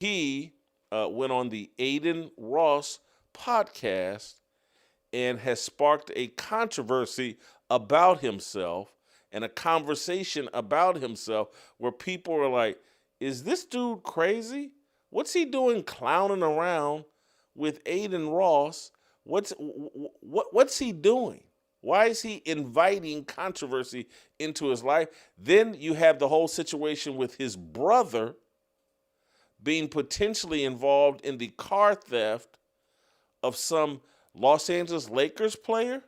he went on the Adin Ross podcast and has sparked a controversy about himself and a conversation about himself where people are like, is this dude crazy? What's he doing clowning around with Adin Ross? What's he doing? Why is he inviting controversy into his life? Then you have the whole situation with his brother being potentially involved in the car theft of some Los Angeles Lakers player.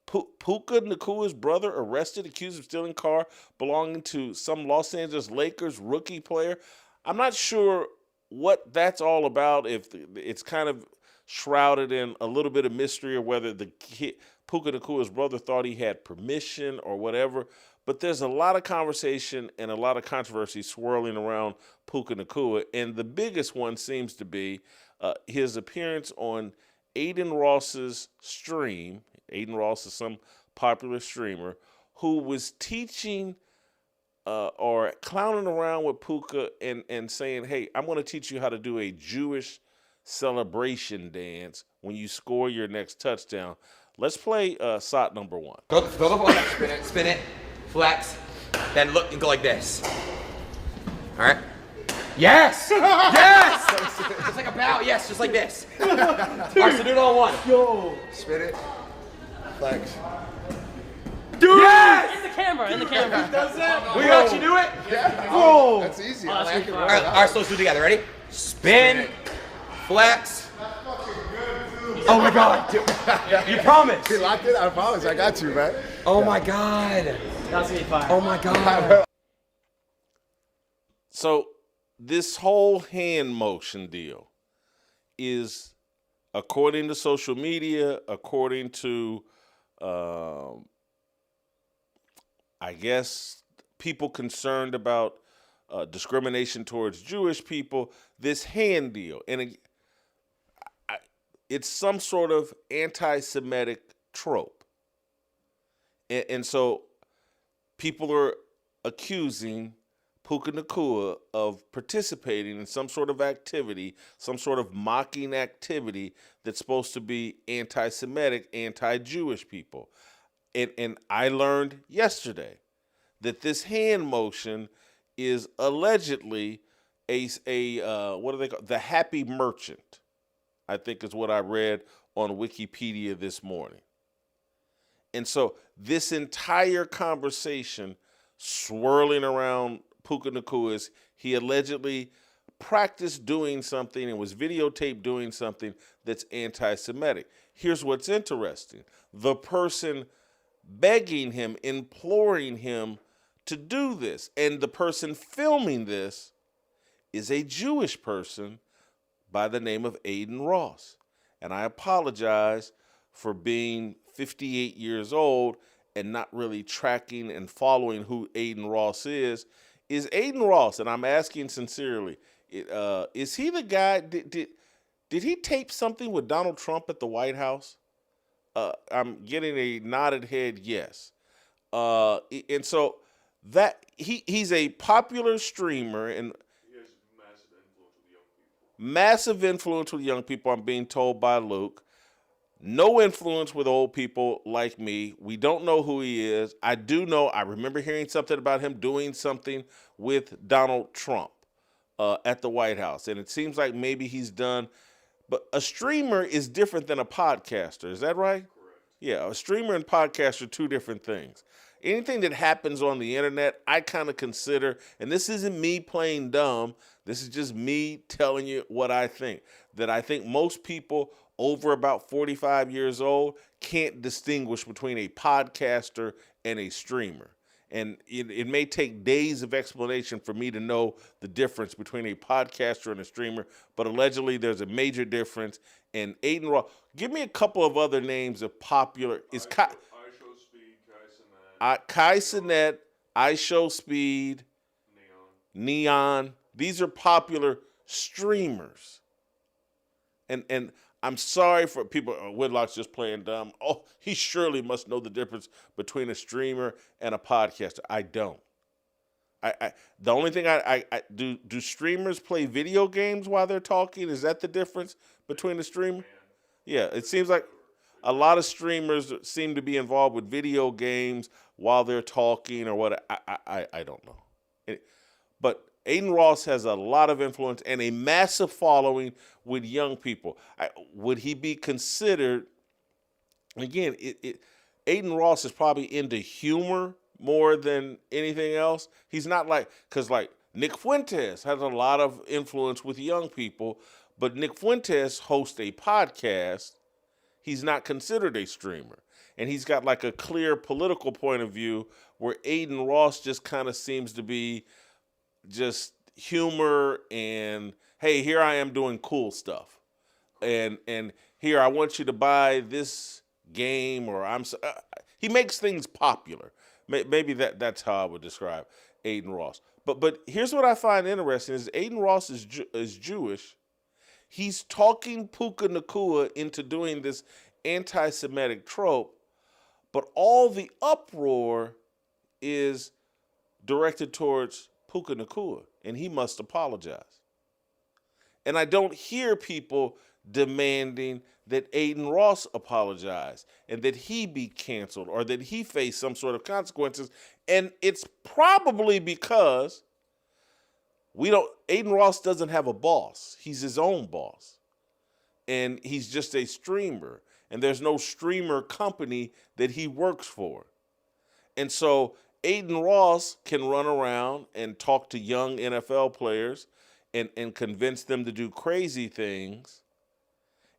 Puka Nacua's brother arrested, accused of stealing car belonging to some Los Angeles Lakers rookie player. I'm not sure what that's all about, if it's kind of shrouded in a little bit of mystery, or whether the kid, Puka Nacua's brother, thought he had permission or whatever. But there's a lot of conversation and a lot of controversy swirling around Puka Nacua, and the biggest one seems to be his appearance on Adin Ross's stream. Adin Ross is some popular streamer who was teaching or clowning around with Puka and saying, hey, I'm going to teach you how to do a Jewish celebration dance when you score your next touchdown. Let's play shot number one. Throw the ball, spin it, flex, then look and go like this. All right? Yes! Yes! Just like a bow, yes, just like this. All right, so do it all in one. Yo! Spin it. Flex. Dude! Yes! In the camera, in the camera. He does that? We got you do it? Yeah. Whoa! That's easy. Oh, that's I like it. good. All right, so let's do it together. Ready? Spin, flex. Oh my God, dude. You promised. He locked it? I promise. I got you, man. Oh my God. That's gonna be fire. Oh my God. So this whole hand motion deal is, according to social media, according to, I guess, people concerned about discrimination towards Jewish people, this hand deal. And it's some sort of anti-Semitic trope. And so people are accusing Puka Nacua of participating in some sort of activity, some sort of mocking activity that's supposed to be anti-Semitic, anti-Jewish people. And I learned yesterday that this hand motion is allegedly a what do they call it? The happy merchant, I think is what I read on Wikipedia this morning. And so this entire conversation swirling around Puka Nacua is he allegedly practiced doing something and was videotaped doing something that's anti-Semitic. Here's what's interesting. The person begging him, imploring him to do this, and the person filming this is a Jewish person by the name of Adin Ross. And I apologize for being 58 years old and not really tracking and following who Adin Ross is Adin Ross, and I'm asking sincerely, is he the guy, did he tape something with Donald Trump at the White House? I'm getting a nodded head yes. And so that he's a popular streamer, and He has massive influence with young people. massive influence with young people, I'm being told by Luke. No influence with old people like me. We don't know who he is. I do know, I remember hearing something about him doing something with Donald Trump at the White House. And it seems like maybe he's done, but a streamer is different than a podcaster. Is that right? Correct. Yeah, a streamer and podcast are two different things. Anything that happens on the internet, I kind of consider, and this isn't me playing dumb, this is just me telling you what I think, that I think most people over about 45 years old can't distinguish between a podcaster and a streamer. And it may take days of explanation for me to know the difference between a podcaster and a streamer, but allegedly there's a major difference. And Adin Ross, give me a couple of other names of popular. Is I Show Speed, Kai Cenat, I Show Speed, Neon. These are popular streamers. And I'm sorry for people, Whitlock's just playing dumb. Oh, he surely must know the difference between a streamer and a podcaster. I don't. The only thing I do streamers play video games while they're talking? Is that the difference between the streamer? Yeah, it seems like a lot of streamers seem to be involved with video games while they're talking or what. I don't know. But Adin Ross has a lot of influence and a massive following with young people. Would he be considered? Again, Adin Ross is probably into humor more than anything else. He's not because Nick Fuentes has a lot of influence with young people, but Nick Fuentes hosts a podcast. He's not considered a streamer. And he's got like a clear political point of view where Adin Ross just kind of seems to be just humor and, hey, here I am doing cool stuff. And here I want you to buy this game or he makes things popular. Maybe that's how I would describe Adin Ross. But here's what I find interesting is Adin Ross is Jewish. He's talking Puka Nacua into doing this anti-Semitic trope, but all the uproar is directed towards Puka Nacua, and he must apologize. And I don't hear people demanding that Adin Ross apologize and that he be canceled or that he face some sort of consequences. And it's probably because Adin Ross doesn't have a boss. He's his own boss. And he's just a streamer. And there's no streamer company that he works for. And so Adin Ross can run around and talk to young NFL players and convince them to do crazy things.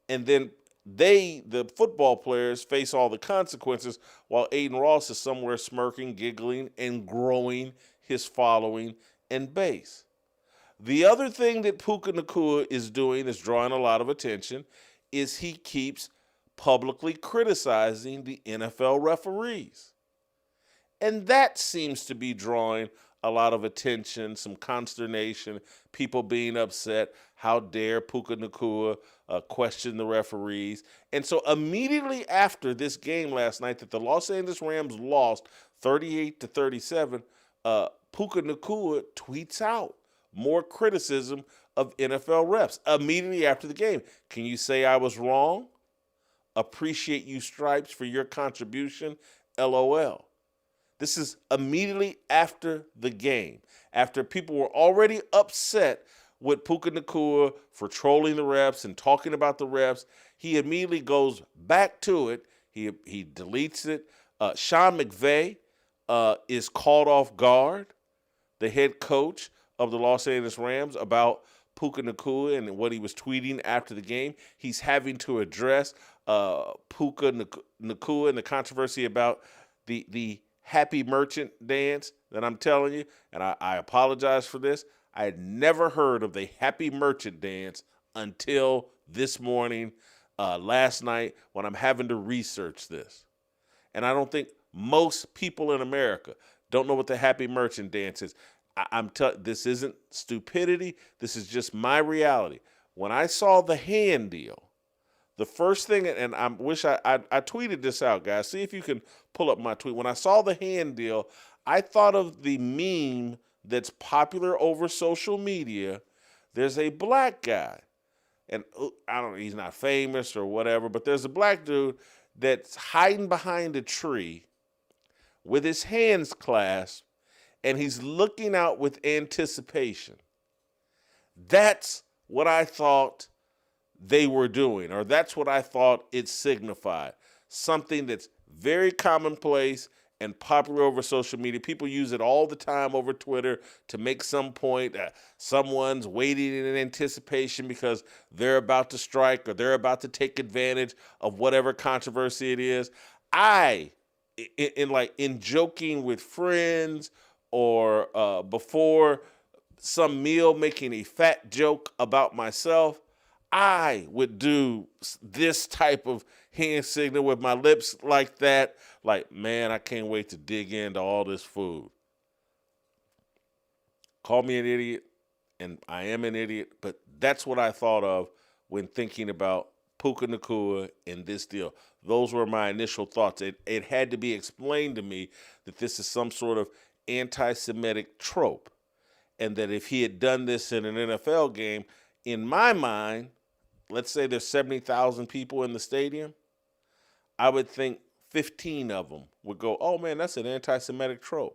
And then the football players, face all the consequences while Adin Ross is somewhere smirking, giggling, and growing his following and base. The other thing that Puka Nacua is doing is drawing a lot of attention is he keeps publicly criticizing the NFL referees. And that seems to be drawing a lot of attention, some consternation, people being upset. How dare Puka Nacua question the referees? And so immediately after this game last night that the Los Angeles Rams lost 38-37, Puka Nacua tweets out more criticism of NFL refs immediately after the game. Can you say I was wrong? Appreciate you, Stripes, for your contribution. LOL. This is immediately after the game, after people were already upset with Puka Nacua for trolling the refs and talking about the refs. He immediately goes back to it. He deletes it. Sean McVay is caught off guard, the head coach of the Los Angeles Rams, about Puka Nacua and what he was tweeting after the game. He's having to address Puka Nacua and the controversy about the Happy Merchant dance that I'm telling you, and I apologize for this. I had never heard of the Happy Merchant dance until this morning, last night, when I'm having to research this. And I don't think most people in America don't know what the Happy Merchant dance is. This isn't stupidity. This is just my reality. When I saw the hand deal, the first thing, and I wish I tweeted this out, guys. See if you can pull up my tweet. When I saw the hand deal, I thought of the meme that's popular over social media. There's a black guy, and I don't know, he's not famous or whatever, but there's a black dude that's hiding behind a tree with his hands clasped, and he's looking out with anticipation. That's what I thought they were doing, or that's what I thought it signified. Something that's very commonplace and popular over social media. People use it all the time over Twitter to make some point. Someone's waiting in anticipation because they're about to strike or they're about to take advantage of whatever controversy it is. In joking with friends or before some meal, making a fat joke about myself, I would do this type of hand signal with my lips like that. Like, man, I can't wait to dig into all this food. Call me an idiot, and I am an idiot, but that's what I thought of when thinking about Puka Nacua and this deal. Those were my initial thoughts. It had to be explained to me that this is some sort of anti-Semitic trope. And that if he had done this in an NFL game, in my mind, let's say there's 70,000 people in the stadium, I would think 15 of them would go, oh man, that's an anti-Semitic trope.